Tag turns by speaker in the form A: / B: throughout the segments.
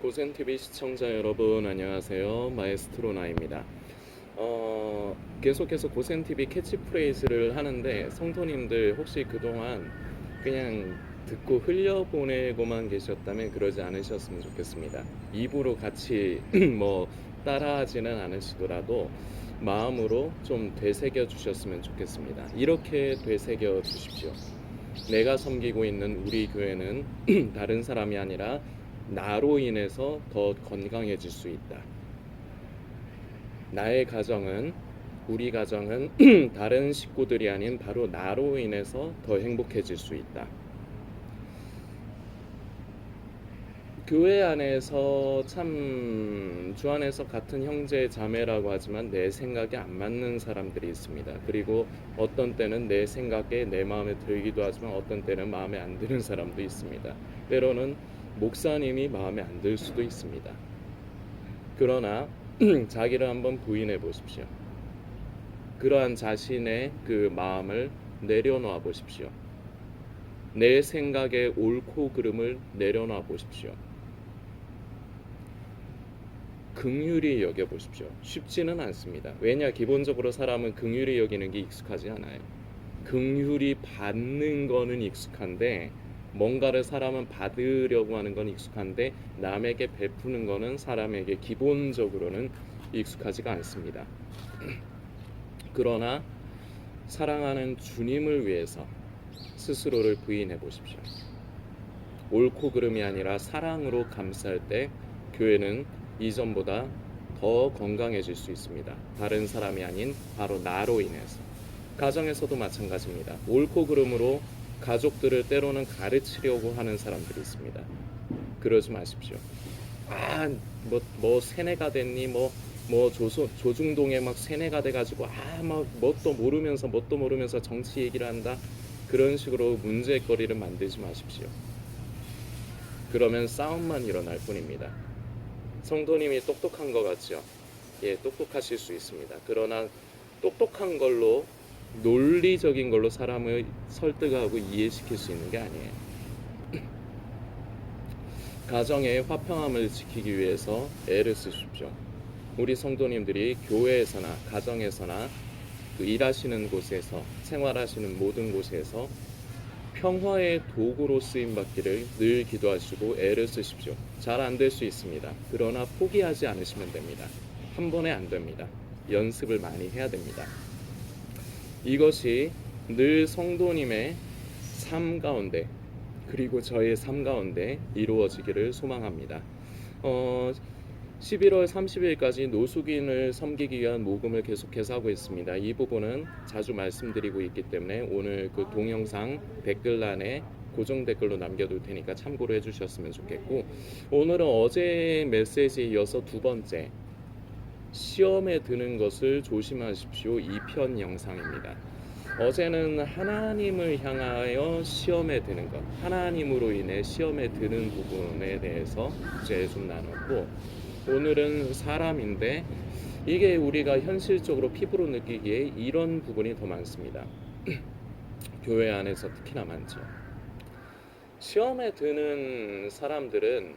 A: 고센TV 시청자 여러분 안녕하세요. 마에스트로 나입니다. 계속해서 고센TV 캐치프레이즈를 하는데 성도님들 혹시 그동안 그냥 듣고 흘려보내고만 계셨다면 그러지 않으셨으면 좋겠습니다. 입으로 같이 뭐 따라하지는 않으시더라도 마음으로 좀 되새겨 주셨으면 좋겠습니다. 이렇게 되새겨 주십시오. 내가 섬기고 있는 우리 교회는 다른 사람이 아니라 나로 인해서 더 건강해질 수 있다. 나의 가정은, 우리 가정은 다른 식구들이 아닌 바로 나로 인해서 더 행복해질 수 있다. 교회 안에서 참 주 안에서 같은 형제 자매라고 하지만 내 생각에 안 맞는 사람들이 있습니다. 그리고 어떤 때는 내 생각에 내 마음에 들기도 하지만 어떤 때는 마음에 안 드는 사람도 있습니다. 때로는 목사님이 마음에 안 들 수도 있습니다. 그러나 자기를 한번 부인해 보십시오. 그러한 자신의 그 마음을 내려놓아 보십시오. 내 생각의 옳고 그름을 내려놓아 보십시오. 긍휼히 여겨 보십시오. 쉽지는 않습니다. 왜냐, 기본적으로 사람은 긍휼히 여기는 게 익숙하지 않아요. 긍휼히 받는 거는 익숙한데 뭔가를 사람은 받으려고 하는 건 익숙한데 남에게 베푸는 거는 사람에게 기본적으로는 익숙하지가 않습니다. 그러나 사랑하는 주님을 위해서 스스로를 부인해 보십시오. 옳고 그름이 아니라 사랑으로 감쌀 때 교회는 이전보다 더 건강해질 수 있습니다. 다른 사람이 아닌 바로 나로 인해서. 가정에서도 마찬가지입니다. 옳고 그름으로 가족들을 때로는 가르치려고 하는 사람들이 있습니다. 그러지 마십시오. 뭐 세뇌가 됐니? 조중동에 막 세뇌가 돼가지고 막 뭣도 모르면서 정치 얘기를 한다. 그런 식으로 문제거리를 만들지 마십시오. 그러면 싸움만 일어날 뿐입니다. 성도님이 똑똑한 것 같죠? 예, 똑똑하실 수 있습니다. 그러나 똑똑한 걸로, 논리적인 걸로 사람을 설득하고 이해시킬 수 있는 게 아니에요. 가정의 화평함을 지키기 위해서 애를 쓰십시오. 우리 성도님들이 교회에서나 가정에서나 그 일하시는 곳에서 생활하시는 모든 곳에서 평화의 도구로 쓰임 받기를 늘 기도하시고 애를 쓰십시오. 잘 안 될 수 있습니다. 그러나 포기하지 않으시면 됩니다. 한 번에 안 됩니다. 연습을 많이 해야 됩니다. 이것이 늘 성도님의 삶 가운데 그리고 저의 삶 가운데 이루어지기를 소망합니다. 11월 30일까지 노숙인을 섬기기 위한 모금을 계속해서 하고 있습니다. 이 부분은 자주 말씀드리고 있기 때문에 오늘 그 동영상 댓글란에 고정 댓글로 남겨둘 테니까 참고로 해주셨으면 좋겠고, 오늘은 어제 메시지에 이어서 두 번째, 시험에 드는 것을 조심하십시오 2편 영상입니다. 어제는 하나님을 향하여 시험에 드는 것, 하나님으로 인해 시험에 드는 부분에 대해서 이제 좀 나눴고, 오늘은 사람인데 이게 우리가 현실적으로 피부로 느끼기에 이런 부분이 더 많습니다. 교회 안에서 특히나 많죠. 시험에 드는 사람들은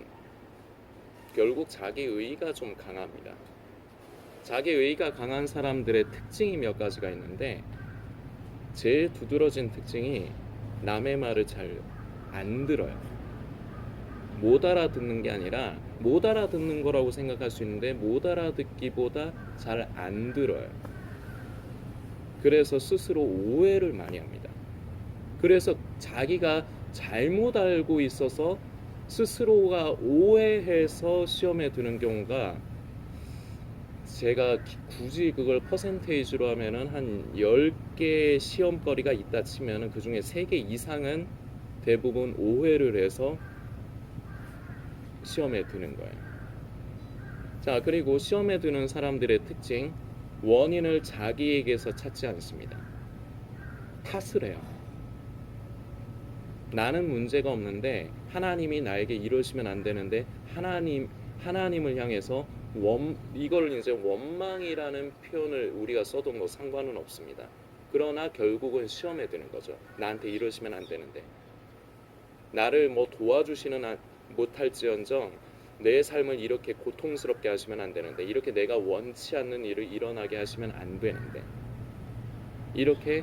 A: 결국 자기 의의가 좀 강합니다. 자기 의의가 강한 사람들의 특징이 몇 가지가 있는데, 제일 두드러진 특징이 남의 말을 잘 안 들어요. 못 알아듣는 게 아니라 못 알아듣는 거라고 생각할 수 있는데 못 알아듣기보다 잘 안 들어요. 그래서 스스로 오해를 많이 합니다. 그래서 자기가 잘못 알고 있어서 스스로가 오해해서 시험에 드는 경우가, 제가 굳이 그걸 퍼센테이지로 하면은 한 10개 시험거리가 있다 치면은 그 중에 3개 이상은 대부분 오해를 해서 시험에 드는 거예요. 자, 그리고 시험에 드는 사람들의 특징, 원인을 자기에게서 찾지 않습니다. 탓을 해요. 나는 문제가 없는데 하나님이 나에게 이러시면 안 되는데 하나님을 향해서 이걸 이제 원망이라는 표현을 우리가 써도 뭐 상관은 없습니다. 그러나 결국은 시험에 드는 거죠. 나한테 이러시면 안 되는데, 나를 뭐 도와주시는 못할지언정 내 삶을 이렇게 고통스럽게 하시면 안 되는데, 이렇게 내가 원치 않는 일을 일어나게 하시면 안 되는데, 이렇게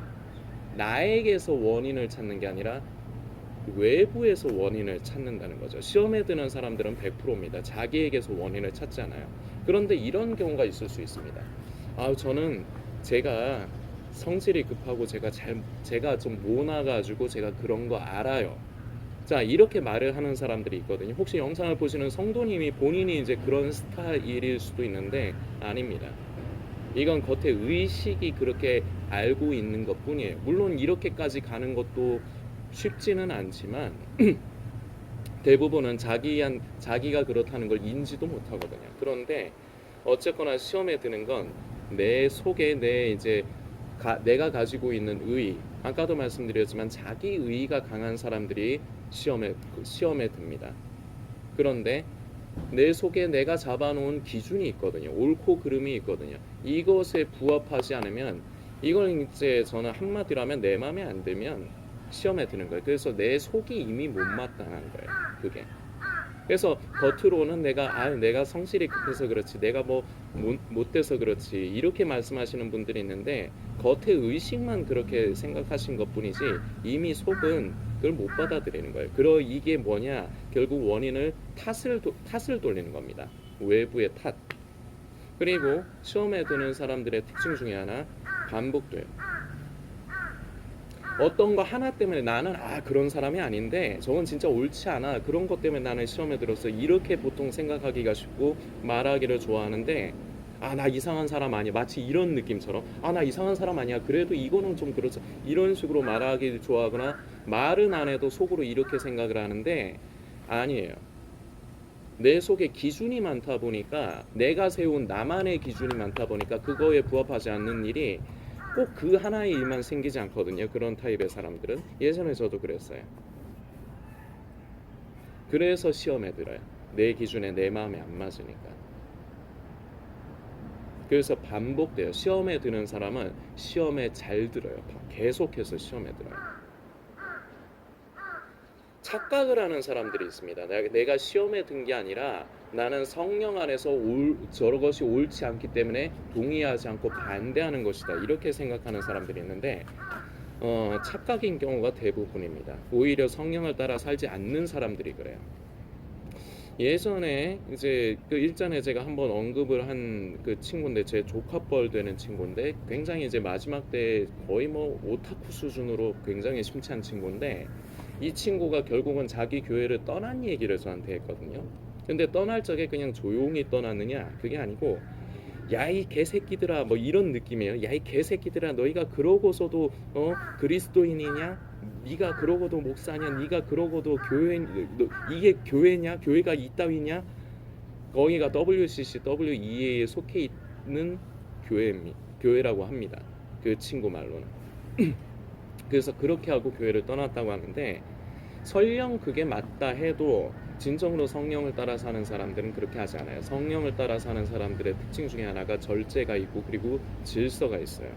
A: 나에게서 원인을 찾는 게 아니라 외부에서 원인을 찾는다는 거죠. 시험에 드는 사람들은 100%입니다. 자기에게서 원인을 찾잖아요. 그런데 이런 경우가 있을 수 있습니다. 저는 제가 성질이 급하고 제가 좀 모나가지고 제가 그런 거 알아요. 자, 이렇게 말을 하는 사람들이 있거든요. 혹시 영상을 보시는 성도님이 본인이 이제 그런 스타일일 수도 있는데 아닙니다. 이건 겉에 의식이 그렇게 알고 있는 것뿐이에요. 물론 이렇게까지 가는 것도 쉽지는 않지만 대부분은 자기가 그렇다는 걸 인지도 못하거든요. 그런데 어쨌거나 시험에 드는 건 내 속에 내가 가지고 있는 의, 아까도 말씀드렸지만 자기 의가 강한 사람들이 시험에 듭니다. 그런데 내 속에 내가 잡아놓은 기준이 있거든요. 옳고 그름이 있거든요. 이것에 부합하지 않으면, 이걸 이제 저는 한마디로 하면 내 마음에 안 들면 시험에 드는 거예요. 그래서 내 속이 이미 못마땅한 거예요. 그게. 그래서 겉으로는 내가 성실히 급해서 그렇지, 내가 뭐 못돼서 그렇지, 이렇게 말씀하시는 분들이 있는데 겉의 의식만 그렇게 생각하신 것뿐이지 이미 속은 그걸 못 받아들이는 거예요. 이게 뭐냐? 결국 원인을 탓을 돌리는 겁니다. 외부의 탓. 그리고 시험에 드는 사람들의 특징 중에 하나, 반복돼요. 어떤 거 하나 때문에 나는 그런 사람이 아닌데 저건 진짜 옳지 않아, 그런 것 때문에 나는 시험에 들었어, 이렇게 보통 생각하기가 쉽고 말하기를 좋아하는데, 나 이상한 사람 아니야, 마치 이런 느낌처럼, 나 이상한 사람 아니야, 그래도 이거는 좀 그렇죠, 이런 식으로 말하기 좋아하거나 말은 안 해도 속으로 이렇게 생각을 하는데 아니에요. 내 속에 기준이 많다 보니까, 내가 세운 나만의 기준이 많다 보니까 그거에 부합하지 않는 일이 꼭 그 하나의 일만 생기지 않거든요. 그런 타입의 사람들은. 예전에 저도 그랬어요. 그래서 시험에 들어요. 내 기준에 내 마음에 안 맞으니까. 그래서 반복돼요. 시험에 드는 사람은 시험에 잘 들어요. 계속해서 시험에 들어요. 착각을 하는 사람들이 있습니다. 내가 시험에 든 게 아니라 나는 성령 안에서 저것이 옳지 않기 때문에 동의하지 않고 반대하는 것이다, 이렇게 생각하는 사람들이 있는데 착각인 경우가 대부분입니다. 오히려 성령을 따라 살지 않는 사람들이 그래요. 예전에 이제 그 일전에 제가 한번 언급을 한 그 친구인데, 제 조카뻘 되는 친구인데, 굉장히 이제 마지막 때 거의 뭐 오타쿠 수준으로 굉장히 심취한 친구인데, 이 친구가 결국은 자기 교회를 떠난 얘기를 저한테 했거든요. 근데 떠날 적에 그냥 조용히 떠났느냐, 그게 아니고 야 이 개새끼들아, 뭐 이런 느낌이에요. 야 이 개새끼들아, 너희가 그러고서도 그리스도인이냐? 네가 그러고도 목사냐? 네가 그러고도 이게 교회냐? 교회가 이따위냐? 거기가 WCC WEA에 속해 있는 교회라고 합니다. 그 친구 말로는. 그래서 그렇게 하고 교회를 떠났다고 하는데, 설령 그게 맞다 해도 진정으로 성령을 따라 사는 사람들은 그렇게 하지 않아요. 성령을 따라 사는 사람들의 특징 중에 하나가 절제가 있고 그리고 질서가 있어요.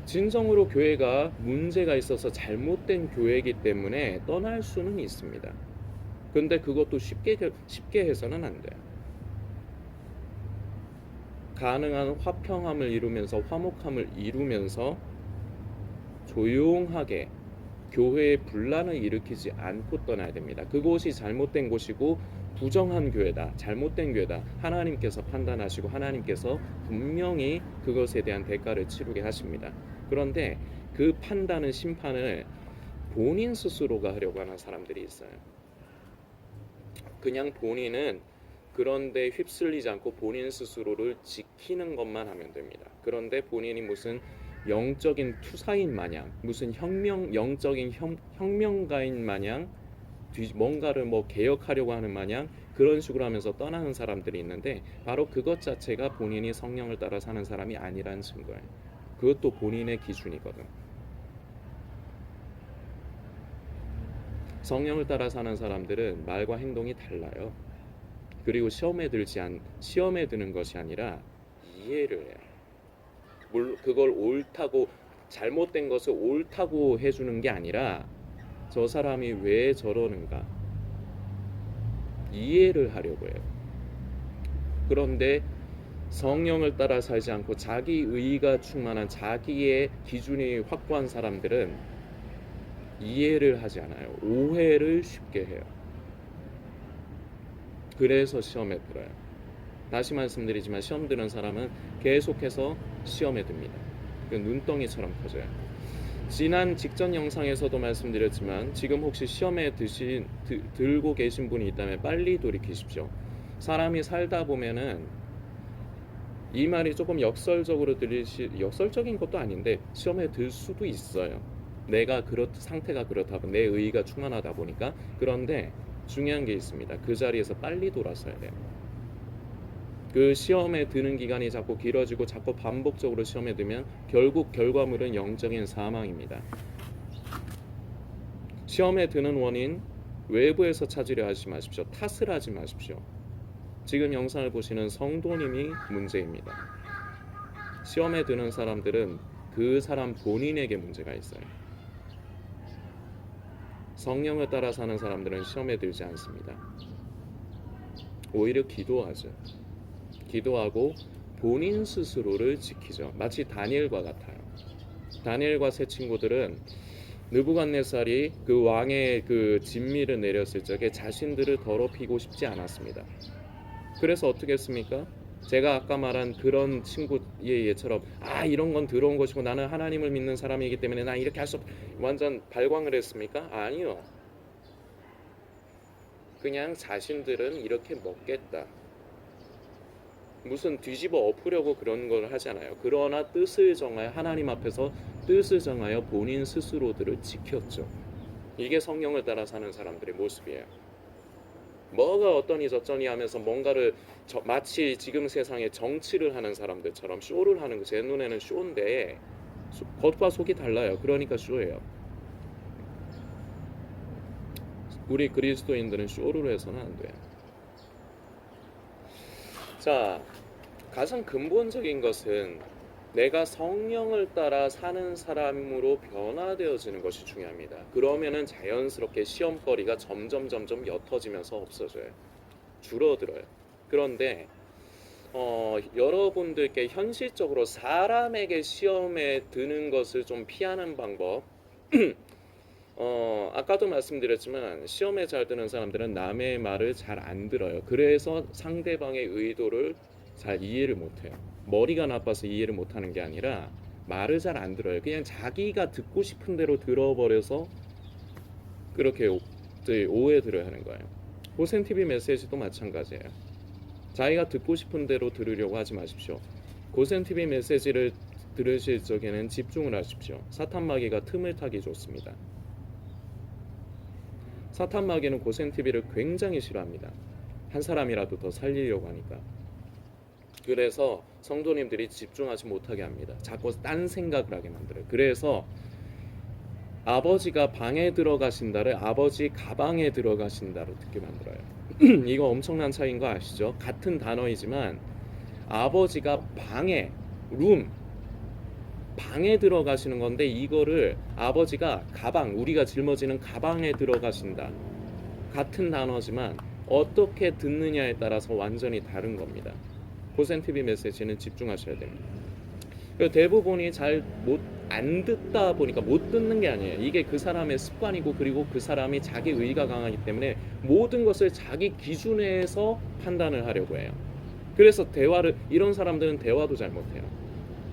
A: 진정으로 교회가 문제가 있어서 잘못된 교회이기 때문에 떠날 수는 있습니다. 근데 그것도 쉽게 해서는 안 돼요. 가능한 화평함을 이루면서 화목함을 이루면서 조용하게 교회에 분란을 일으키지 않고 떠나야 됩니다. 그곳이 잘못된 곳이고 부정한 교회다, 잘못된 교회다, 하나님께서 판단하시고 하나님께서 분명히 그것에 대한 대가를 치르게 하십니다. 그런데 그 판단은, 심판을 본인 스스로가 하려고 하는 사람들이 있어요. 그냥 본인은 그런데 휩쓸리지 않고 본인 스스로를 지키는 것만 하면 됩니다. 그런데 본인이 무슨 영적인 투사인 마냥, 무슨 영적인 혁명가인 마냥, 뭔가를 뭐 개혁하려고 하는 마냥 그런 식으로 하면서 떠나는 사람들이 있는데, 바로 그것 자체가 본인이 성령을 따라 사는 사람이 아니라는 증거예요. 그것도 본인의 기준이거든. 성령을 따라 사는 사람들은 말과 행동이 달라요. 그리고 시험에 드는 것이 아니라 이해를 해요. 그걸 옳다고, 잘못된 것을 옳다고 해주는 게 아니라 저 사람이 왜 저러는가, 이해를 하려고 해요. 그런데 성령을 따라 살지 않고 자기 의가 충만한 자기의 기준이 확고한 사람들은 이해를 하지 않아요. 오해를 쉽게 해요. 그래서 시험에 들어요. 다시 말씀드리지만 시험 드는 사람은 계속해서 시험에 듭니다. 그 눈덩이처럼 커져요. 지난 직전 영상에서도 말씀드렸지만 지금 혹시 시험에 들고 계신 분이 있다면 빨리 돌이키십시오. 사람이 살다 보면은 이 말이 조금 역설적인 것도 아닌데 시험에 들 수도 있어요. 내가 상태가 그렇다 보니 내 의가 충만하다 보니까. 그런데 중요한 게 있습니다. 그 자리에서 빨리 돌아서야 돼요. 그 시험에 드는 기간이 자꾸 길어지고 자꾸 반복적으로 시험에 들면 결국 결과물은 영적인 사망입니다. 시험에 드는 원인 외부에서 찾으려 하지 마십시오. 탓을 하지 마십시오. 지금 영상을 보시는 성도님이 문제입니다. 시험에 드는 사람들은 그 사람 본인에게 문제가 있어요. 성령을 따라 사는 사람들은 시험에 들지 않습니다. 오히려 기도하죠. 기도하고 본인 스스로를 지키죠. 마치 다니엘과 같아요. 다니엘과 세 친구들은 느부갓네살이 그 왕의 그 진미를 내렸을 적에 자신들을 더럽히고 싶지 않았습니다. 그래서 어떻게 했습니까? 제가 아까 말한 그런 친구의 예처럼 이런 건 더러운 것이고 나는 하나님을 믿는 사람이기 때문에 난 이렇게 할 수 완전 발광을 했습니까? 아니요. 그냥 자신들은 이렇게 먹겠다. 무슨 뒤집어 엎으려고 그런 걸 하잖아요. 그러나 뜻을 정하여 하나님 앞에서 뜻을 정하여 본인 스스로들을 지켰죠. 이게 성령을 따라 사는 사람들의 모습이에요. 뭐가 어떠니 저쩌니 하면서 뭔가를 마치 지금 세상에 정치를 하는 사람들처럼 쇼를 하는 거. 제 눈에는 쇼인데 겉과 속이 달라요. 그러니까 쇼예요. 우리 그리스도인들은 쇼를 해서는 안 돼요. 자, 가장 근본적인 것은 내가 성령을 따라 사는 사람으로 변화되어지는 것이 중요합니다. 그러면은 자연스럽게 시험거리가 점점 옅어지면서 없어져요. 줄어들어요. 그런데 여러분들께 현실적으로 사람에게 시험에 드는 것을 좀 피하는 방법 아까도 말씀드렸지만 시험에 잘 드는 사람들은 남의 말을 잘 안 들어요. 그래서 상대방의 의도를 잘 이해를 못해요. 머리가 나빠서 이해를 못하는 게 아니라 말을 잘 안 들어요. 그냥 자기가 듣고 싶은 대로 들어버려서 그렇게 오해들을 하는 거예요. 고센TV 메시지도 마찬가지예요. 자기가 듣고 싶은 대로 들으려고 하지 마십시오. 고센TV 메시지를 들으실 적에는 집중을 하십시오. 사탄마귀가 틈을 타기 좋습니다. 사탄마귀는 고센TV를 굉장히 싫어합니다. 한 사람이라도 더 살리려고 하니까. 그래서 성도님들이 집중하지 못하게 합니다. 자꾸 딴 생각을 하게 만들어요. 그래서 아버지가 방에 들어가신다를 아버지 가방에 들어가신다로 듣게 만들어요. 이거 엄청난 차이인 거 아시죠? 같은 단어이지만 아버지가 방에 들어가시는 건데 이거를 아버지가 우리가 짊어지는 가방에 들어가신다. 같은 단어지만 어떻게 듣느냐에 따라서 완전히 다른 겁니다. 고센TV 메시지는 집중하셔야 됩니다. 대부분이 안 듣다 보니까 못 듣는 게 아니에요. 이게 그 사람의 습관이고 그리고 그 사람이 자기 의가 강하기 때문에 모든 것을 자기 기준에서 판단을 하려고 해요. 그래서 이런 사람들은 대화도 잘 못해요.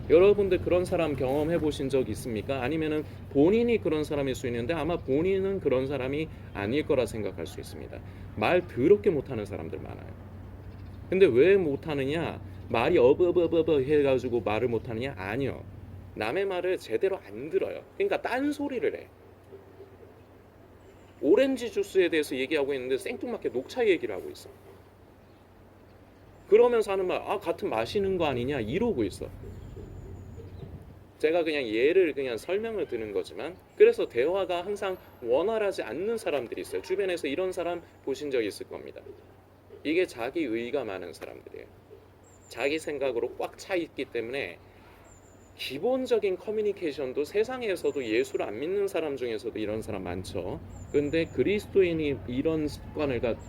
A: 여러분들 그런 사람 경험해 보신 적 있습니까? 아니면은 본인이 그런 사람일 수 있는데 아마 본인은 그런 사람이 아닐 거라 생각할 수 있습니다. 말 더럽게 못하는 사람들 많아요. 근데 왜 못하느냐? 말이 어버버버버 해가지고 말을 못하느냐? 아니요. 남의 말을 제대로 안 들어요. 그러니까 딴소리를 해. 오렌지 주스에 대해서 얘기하고 있는데 생뚱맞게 녹차 얘기를 하고 있어. 그러면서 하는 말, 같은 마시는 거 아니냐? 이러고 있어. 제가 그냥 설명을 드는 거지만 그래서 대화가 항상 원활하지 않는 사람들이 있어요. 주변에서 이런 사람 보신 적 있을 겁니다. 이게 자기 의가 많은 사람들이에요. 자기 생각으로 꽉 차 있기 때문에 기본적인 커뮤니케이션도 세상에서도 예수를 안 믿는 사람 중에서도 이런 사람 많죠. 그런데 그리스도인이 이런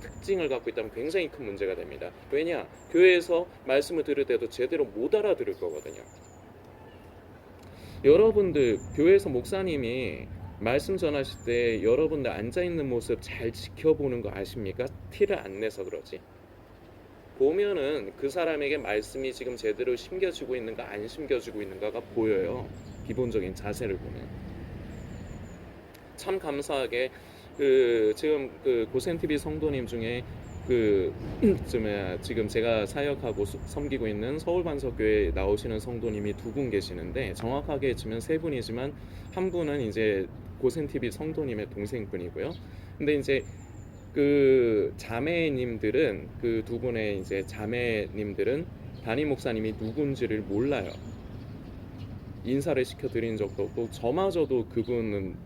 A: 특징을 갖고 있다면 굉장히 큰 문제가 됩니다. 왜냐? 교회에서 말씀을 들을 때도 제대로 못 알아들을 거거든요. 여러분들 교회에서 목사님이 말씀 전하실 때 여러분들 앉아있는 모습 잘 지켜보는 거 아십니까? 티를 안 내서 그러지. 보면은 그 사람에게 말씀이 지금 제대로 심겨지고 있는가 안 심겨지고 있는가가 보여요. 기본적인 자세를 보면. 참 감사하게 지금 고센TV 성도님 중에 지금 제가 사역하고 섬기고 있는 서울반석교회에 나오시는 성도님이 2분 계시는데, 정확하게 치면 3분이지만 한 분은 이제 고센TV 성도님의 동생분이고요. 근데 이제 자매님들은 2분의 이제 자매님들은 담임 목사님이 누군지를 몰라요. 인사를 시켜드린 적도 없고, 저마저도 그분은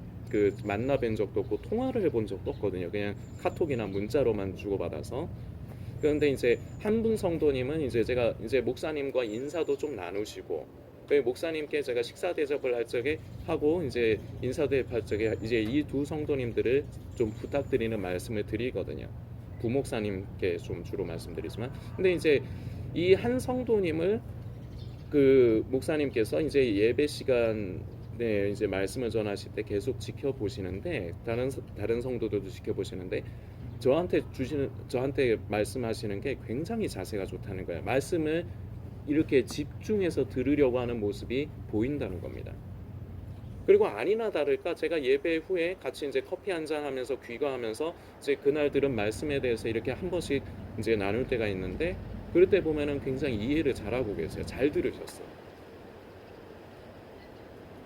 A: 만나 뵌 적도 없고 통화를 해본 적도 없거든요. 그냥 카톡이나 문자로만 주고받아서. 그런데 이제 한 분 성도님은 이제 제가 이제 목사님과 인사도 좀 나누시고, 목사님께 제가 식사 대접을 할 적에 하고 이제 인사 대접할 적에 이제 이 2 성도님들을 좀 부탁드리는 말씀을 드리거든요. 부목사님께 좀 주로 말씀드리지만, 근데 이제 이 한 성도님을 목사님께서 이제 예배 시간에 이제 말씀을 전하실 때 계속 지켜보시는데, 다른 성도들도 지켜보시는데, 저한테 말씀하시는 게 굉장히 자세가 좋다는 거예요. 말씀을 이렇게 집중해서 들으려고 하는 모습이 보인다는 겁니다. 그리고 아니나 다를까 제가 예배 후에 같이 이제 커피 한잔 하면서 귀가하면서 이제 그날 들은 말씀에 대해서 이렇게 한 번씩 이제 나눌 때가 있는데, 그럴 때 보면은 굉장히 이해를 잘하고 계세요. 잘 들으셨어요.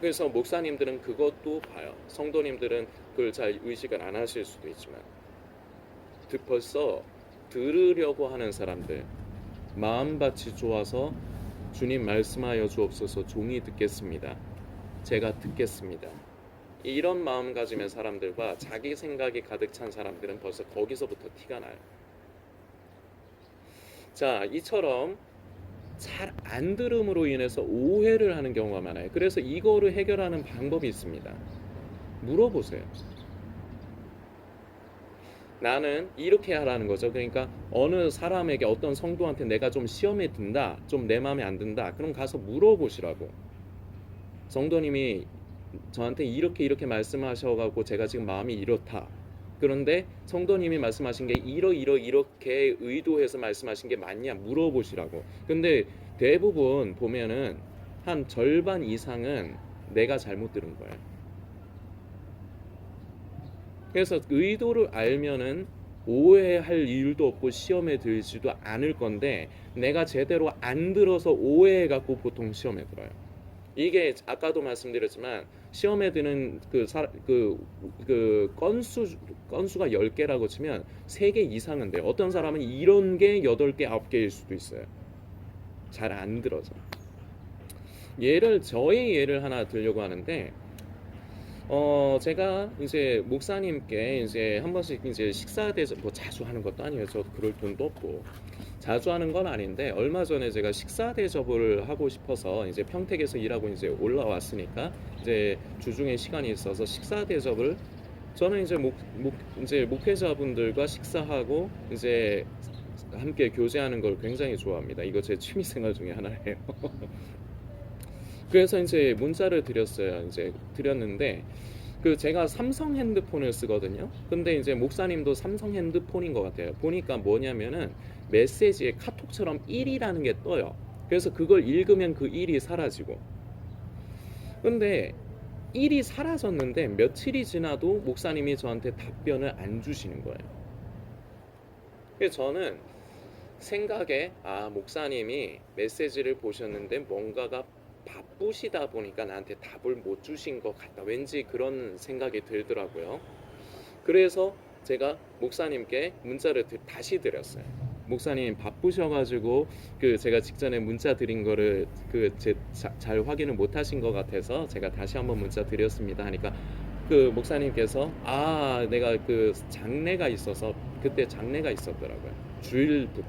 A: 그래서 목사님들은 그것도 봐요. 성도님들은 그걸 잘 의식을 안 하실 수도 있지만, 벌써 들으려고 하는 사람들, 마음밭이 좋아서 주님 말씀하여 주옵소서, 종이 듣겠습니다, 제가 듣겠습니다, 이런 마음가짐의 사람들과 자기 생각이 가득 찬 사람들은 벌써 거기서부터 티가 나요. 자, 이처럼 잘 안 들음으로 인해서 오해를 하는 경우가 많아요. 그래서 이거를 해결하는 방법이 있습니다. 물어보세요. 나는 이렇게 하라는 거죠. 그러니까 어느 사람에게, 어떤 성도한테 내가 좀 시험에 든다, 좀 내 마음에 안 든다, 그럼 가서 물어보시라고. 성도님이 저한테 이렇게 말씀하셔가지고 제가 지금 마음이 이렇다. 그런데 성도님이 말씀하신 게 이렇게 의도해서 말씀하신 게 맞냐, 물어보시라고. 근데 대부분 보면은 한 절반 이상은 내가 잘못 들은 거예요. 그래서 의도를 알면은 오해할 일도 없고 시험에 들지도 않을 건데, 내가 제대로 안 들어서 오해해갖고 보통 시험에 들어요. 이게 아까도 말씀드렸지만 시험에 드는 건수가 10개라고 치면 3개 이상은 돼요. 어떤 사람은 이런 게 8개, 9개일 수도 있어요. 잘 안 들어서. 저의 예를 하나 들려고 하는데, 제가 이제 목사님께 이제 한 번씩 이제 식사 대접, 뭐 자주 하는 것도 아니에요. 저도 그럴 돈도 없고 자주 하는 건 아닌데, 얼마 전에 제가 식사 대접을 하고 싶어서 이제 평택에서 일하고 이제 올라왔으니까 이제 주중에 시간이 있어서 식사 대접을, 저는 이제 이제 목회자분들과 식사하고 이제 함께 교제하는 걸 굉장히 좋아합니다. 이거 제 취미 생활 중에 하나예요. 그래서 이제 문자를 드렸어요. 이제 드렸는데, 제가 삼성 핸드폰을 쓰거든요. 근데 이제 목사님도 삼성 핸드폰인 것 같아요. 보니까 뭐냐면은 메시지에 카톡처럼 1이라는 게 떠요. 그래서 그걸 읽으면 그 1이 사라지고. 근데 1이 사라졌는데 며칠이 지나도 목사님이 저한테 답변을 안 주시는 거예요. 그래서 저는 생각에, 목사님이 메시지를 보셨는데 뭔가가 바쁘시다 보니까 나한테 답을 못 주신 것 같다, 왠지 그런 생각이 들더라고요. 그래서 제가 목사님께 문자를 다시 드렸어요. 목사님 바쁘셔가지고 제가 직전에 문자 드린 거를 잘 확인을 못 하신 것 같아서 제가 다시 한번 문자 드렸습니다 하니까, 목사님께서 내가 장례가 있어서, 그때 장례가 있었더라고요. 주일부터.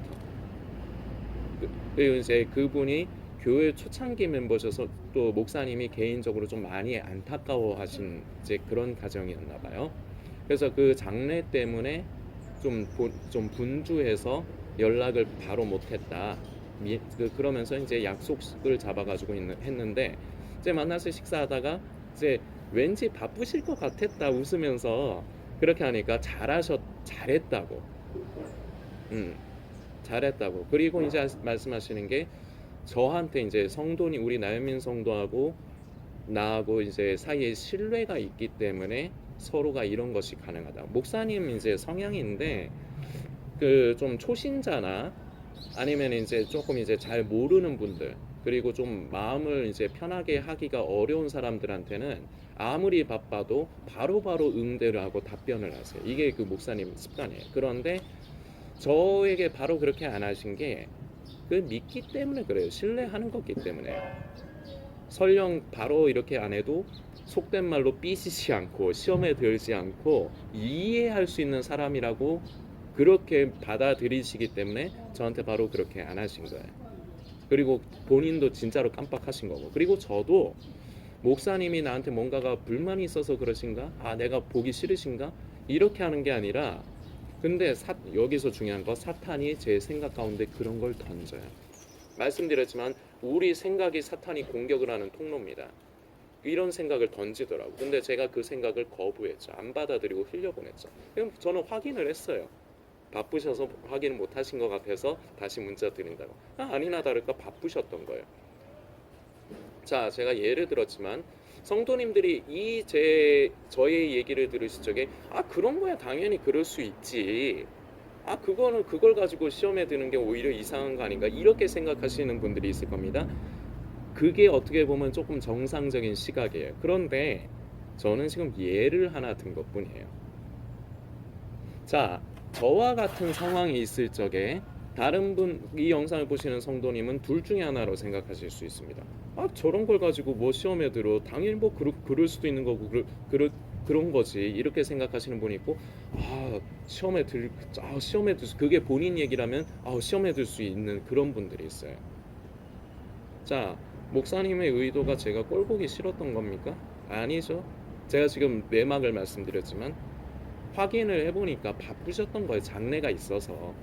A: 그리고 이제 그분이 교회 초창기 멤버셔서 또 목사님이 개인적으로 좀 많이 안타까워하신 이제 그런 가정이었나 봐요. 그래서 그 장례 때문에 좀 분주해서 연락을 바로 못했다. 그러면서 이제 약속을 잡아가지고 했는데 이제 만나서 식사하다가 이제 왠지 바쁘실 것 같았다 웃으면서 그렇게 하니까 잘했다고. 음, 잘했다고. 그리고 이제 말씀하시는 게 저한테 이제 성도니 우리 나연민 성도하고 나하고 이제 사이에 신뢰가 있기 때문에 서로가 이런 것이 가능하다. 목사님 이제 성향인데 그 좀 초신자나 아니면 이제 조금 이제 잘 모르는 분들 그리고 좀 마음을 이제 편하게 하기가 어려운 사람들한테는 아무리 바빠도 바로바로 응대를 하고 답변을 하세요. 이게 그 목사님 습관이에요. 그런데 저에게 바로 그렇게 안 하신 게 그 믿기 때문에 그래요. 신뢰하는 거기 때문에. 설령 바로 이렇게 안 해도 속된 말로 삐지지 않고 시험에 들지 않고 이해할 수 있는 사람이라고 그렇게 받아들이시기 때문에 저한테 바로 그렇게 안 하신 거예요. 그리고 본인도 진짜로 깜빡하신 거고. 그리고 저도 목사님이 나한테 뭔가가 불만이 있어서 그러신가? 아, 내가 보기 싫으신가? 이렇게 하는 게 아니라 근데 여기서 중요한 거 사탄이 제 생각 가운데 그런 걸 던져요. 말씀드렸지만 우리 생각이 사탄이 공격을 하는 통로입니다. 이런 생각을 던지더라고. 근데 제가 그 생각을 거부했죠. 안 받아들이고 흘려보냈죠. 그럼 저는 확인을 했어요. 바쁘셔서 확인을 못 하신 것 같아서 다시 문자 드린다고. 아니나 다를까 바쁘셨던 거예요. 자, 제가 예를 들었지만 성도님들이 저의 얘기를 들으실 적에 그런 거야 당연히 그럴 수 있지. 그거는 그걸 가지고 시험에 드는 게 오히려 이상한 거 아닌가 이렇게 생각하시는 분들이 있을 겁니다. 그게 어떻게 보면 조금 정상적인 시각이에요. 그런데 저는 지금 예를 하나 든 것뿐이에요. 자, 저와 같은 상황이 있을 적에 다른 분, 이 영상을 보시는 성도님은 둘 중에 하나로 생각하실 수 있습니다. 저런 걸 가지고 뭐 시험에 들어 당연히 뭐 그럴 수도 있는 거고 그런 거지 이렇게 생각하시는 분이 있고 시험에 들 그게 본인 얘기라면 시험에 들 수 있는 그런 분들이 있어요. 자, 목사님의 의도가 제가 꼴보기 싫었던 겁니까? 아니죠. 제가 지금 내막을 말씀드렸지만 확인을 해보니까 바쁘셨던 거예요. 장례가 있어서.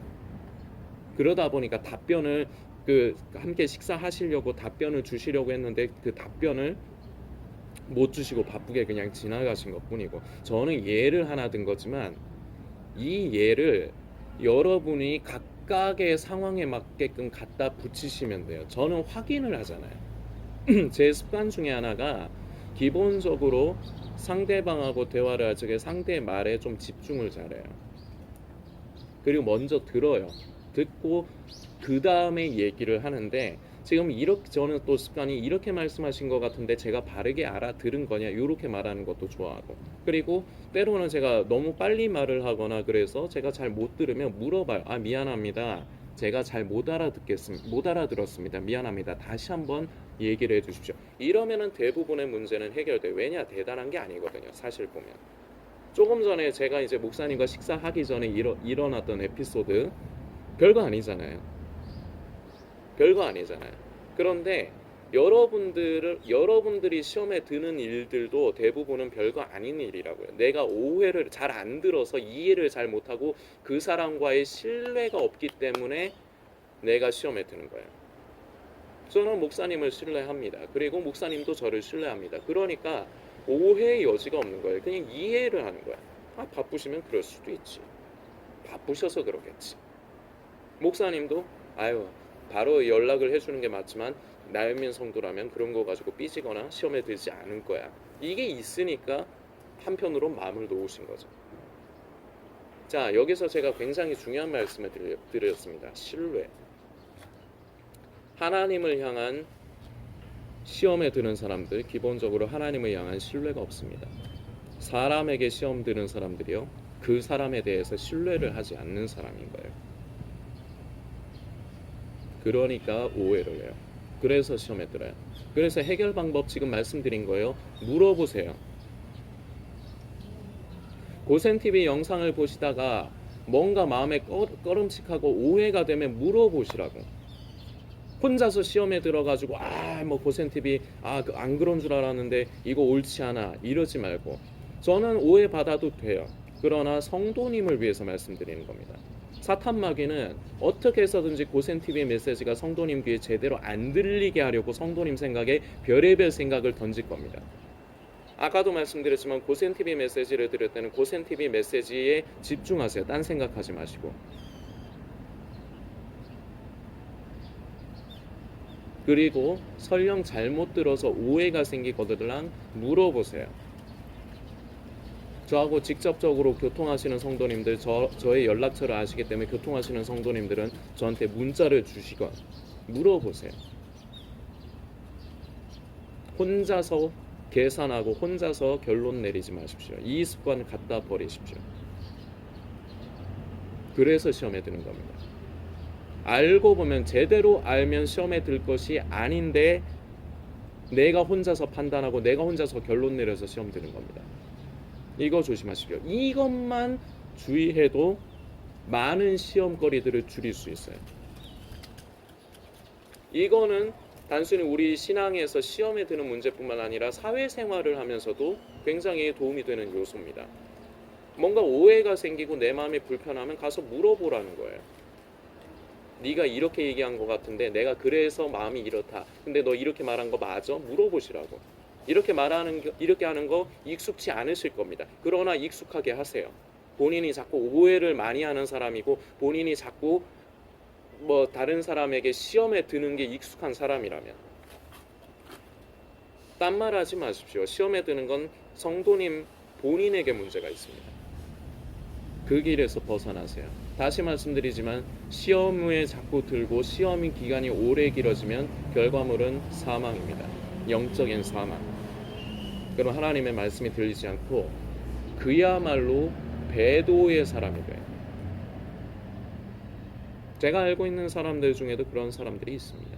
A: 그러다 보니까 답변을 함께 식사하시려고 답변을 주시려고 했는데 그 답변을 못 주시고 바쁘게 그냥 지나가신 것뿐이고 저는 예를 하나 든 거지만 이 예를 여러분이 각각의 상황에 맞게끔 갖다 붙이시면 돼요. 저는 확인을 하잖아요. 제 습관 중에 하나가 기본적으로 상대방하고 대화를 할 적에 상대의 말에 좀 집중을 잘해요. 그리고 먼저 들어요. 듣고 그 다음에 얘기를 하는데 지금 이렇게 저는 또 습관이 이렇게 말씀하신 것 같은데 제가 바르게 알아들은 거냐 이렇게 말하는 것도 좋아하고 그리고 때로는 제가 너무 빨리 말을 하거나 그래서 제가 잘 못 들으면 물어봐요. 미안합니다. 제가 잘 못 알아들었습니다. 미안합니다. 다시 한번 얘기를 해주십시오. 이러면은 대부분의 문제는 해결돼요. 왜냐 대단한 게 아니거든요. 사실 보면 조금 전에 제가 이제 목사님과 식사하기 전에 일어났던 에피소드 별거 아니잖아요. 그런데 여러분들이 시험에 드는 일들도 대부분은 별거 아닌 일이라고요. 내가 오해를 잘 안 들어서 이해를 잘 못하고 그 사람과의 신뢰가 없기 때문에 내가 시험에 드는 거예요. 저는 목사님을 신뢰합니다. 그리고 목사님도 저를 신뢰합니다. 그러니까 오해의 여지가 없는 거예요. 그냥 이해를 하는 거야. 바쁘시면 그럴 수도 있지. 바쁘셔서 그러겠지. 목사님도 바로 연락을 해주는 게 맞지만 나연민 성도라면 그런 거 가지고 삐지거나 시험에 들지 않을 거야. 이게 있으니까 한편으로 마음을 놓으신 거죠. 자, 여기서 제가 굉장히 중요한 말씀을 드렸습니다. 신뢰. 하나님을 향한 시험에 드는 사람들 기본적으로 하나님을 향한 신뢰가 없습니다. 사람에게 시험 드는 사람들이요 그 사람에 대해서 신뢰를 하지 않는 사람인 거예요. 그러니까 오해를 해요. 그래서 시험에 들어요. 그래서 해결 방법 지금 말씀드린 거예요. 물어보세요. 고센TV 영상을 보시다가 뭔가 마음에 꺼름칙하고 오해가 되면 물어보시라고. 혼자서 시험에 들어가지고 뭐 고센TV 안 그런 줄 알았는데 이거 옳지 않아 이러지 말고, 저는 오해받아도 돼요. 그러나 성도님을 위해서 말씀드리는 겁니다. 사탄 마귀는 어떻게 해서든지 고센TV의 메시지가 성도님 귀에 제대로 안 들리게 하려고 성도님 생각에 별의별 생각을 던질 겁니다. 아까도 말씀드렸지만 고센TV 메시지를 들을 때는 고센TV 메시지에 집중하세요. 딴 생각하지 마시고. 그리고 설령 잘못 들어서 오해가 생기거든 물어보세요. 저하고 직접적으로 교통하시는 성도님들, 저의 연락처를 아시기 때문에 교통하시는 성도님들은 저한테 문자를 주시건 물어보세요. 혼자서 계산하고 혼자서 결론 내리지 마십시오. 이 습관 갖다 버리십시오. 그래서 시험에 드는 겁니다. 알고 보면, 제대로 알면 시험에 들 것이 아닌데 내가 혼자서 판단하고 내가 혼자서 결론 내려서 시험 드는 겁니다. 이거 조심하십시오. 이것만 주의해도 많은 시험거리들을 줄일 수 있어요. 이거는 단순히 우리 신앙에서 시험에 드는 문제뿐만 아니라 사회생활을 하면서도 굉장히 도움이 되는 요소입니다. 뭔가 오해가 생기고 내 마음이 불편하면 가서 물어보라는 거예요. 네가 이렇게 얘기한 것 같은데 내가 그래서 마음이 이렇다. 근데 너 이렇게 말한 거 맞아? 물어보시라고. 이렇게 하는 거 익숙치 않으실 겁니다. 그러나 익숙하게 하세요. 본인이 자꾸 오해를 많이 하는 사람이고 본인이 자꾸 다른 사람에게 시험에 드는 게 익숙한 사람이라면, 딴 말 하지 마십시오. 시험에 드는 건 성도님 본인에게 문제가 있습니다. 그 길에서 벗어나세요. 다시 말씀드리지만 시험에 자꾸 들고 시험이 기간이 오래 길어지면 결과물은 사망입니다. 영적인 사망. 그럼 하나님의 말씀이 들리지 않고 그야말로 배도의 사람이 돼요. 제가 알고 있는 사람들 중에도 그런 사람들이 있습니다.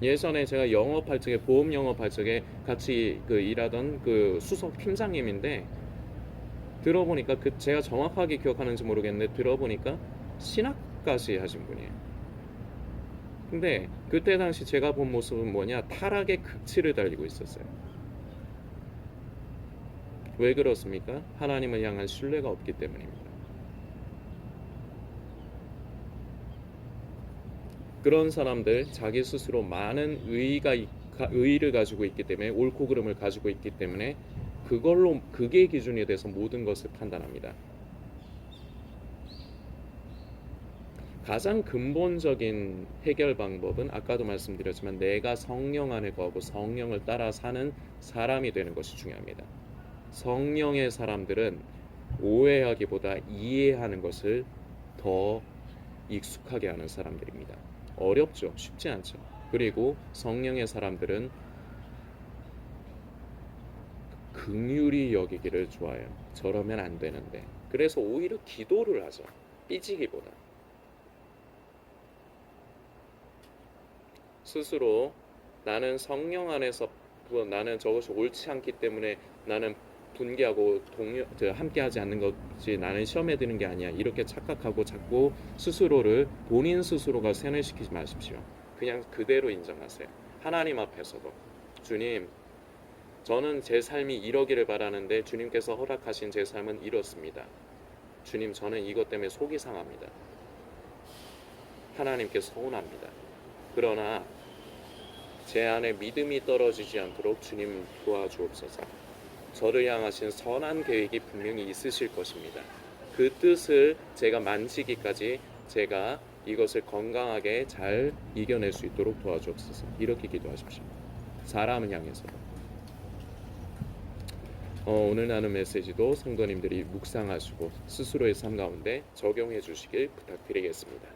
A: 예전에 제가 영업할 적에, 보험 영업할 적에 같이 일하던 수석 팀장님인데, 들어보니까 제가 정확하게 기억하는지 모르겠는데 들어보니까 신학까지 하신 분이에요. 근데 그때 당시 제가 본 모습은 타락의 극치를 달리고 있었어요. 왜 그렇습니까? 하나님을 향한 신뢰가 없기 때문입니다. 그런 사람들, 자기 스스로 많은 의의를 가지고 있기 때문에, 옳고 그름을 가지고 있기 때문에 그게 기준이 돼서 모든 것을 판단합니다. 가장 근본적인 해결 방법은 아까도 말씀드렸지만 내가 성령 안에 거하고 성령을 따라 사는 사람이 되는 것이 중요합니다. 성령의 사람들은 오해하기보다 이해하는 것을 더 익숙하게 하는 사람들입니다. 어렵죠. 쉽지 않죠. 그리고 성령의 사람들은 긍휼히 여기기를 좋아해요. 저러면 안 되는데. 그래서 오히려 기도를 하죠. 삐지기보다. 스스로 나는 성령 안에서 나는 저것이 옳지 않기 때문에 나는 분개하고 함께하지 않는 것이 나는 시험에 드는 게 아니야, 이렇게 착각하고 자꾸 본인 스스로가 세뇌시키지 마십시오. 그냥 그대로 인정하세요. 하나님 앞에서도 주님, 저는 제 삶이 이러기를 바라는데 주님께서 허락하신 제 삶은 이렇습니다. 주님, 저는 이것 때문에 속이 상합니다. 하나님께 서운합니다. 그러나 제 안에 믿음이 떨어지지 않도록 주님 도와주옵소서. 저를 향하신 선한 계획이 분명히 있으실 것입니다. 그 뜻을 제가 만지기까지 제가 이것을 건강하게 잘 이겨낼 수 있도록 도와주옵소서. 이렇게 기도하십시오. 사람을 향해서도. 오늘 나눈 메시지도 성도님들이 묵상하시고 스스로의 삶 가운데 적용해 주시길 부탁드리겠습니다.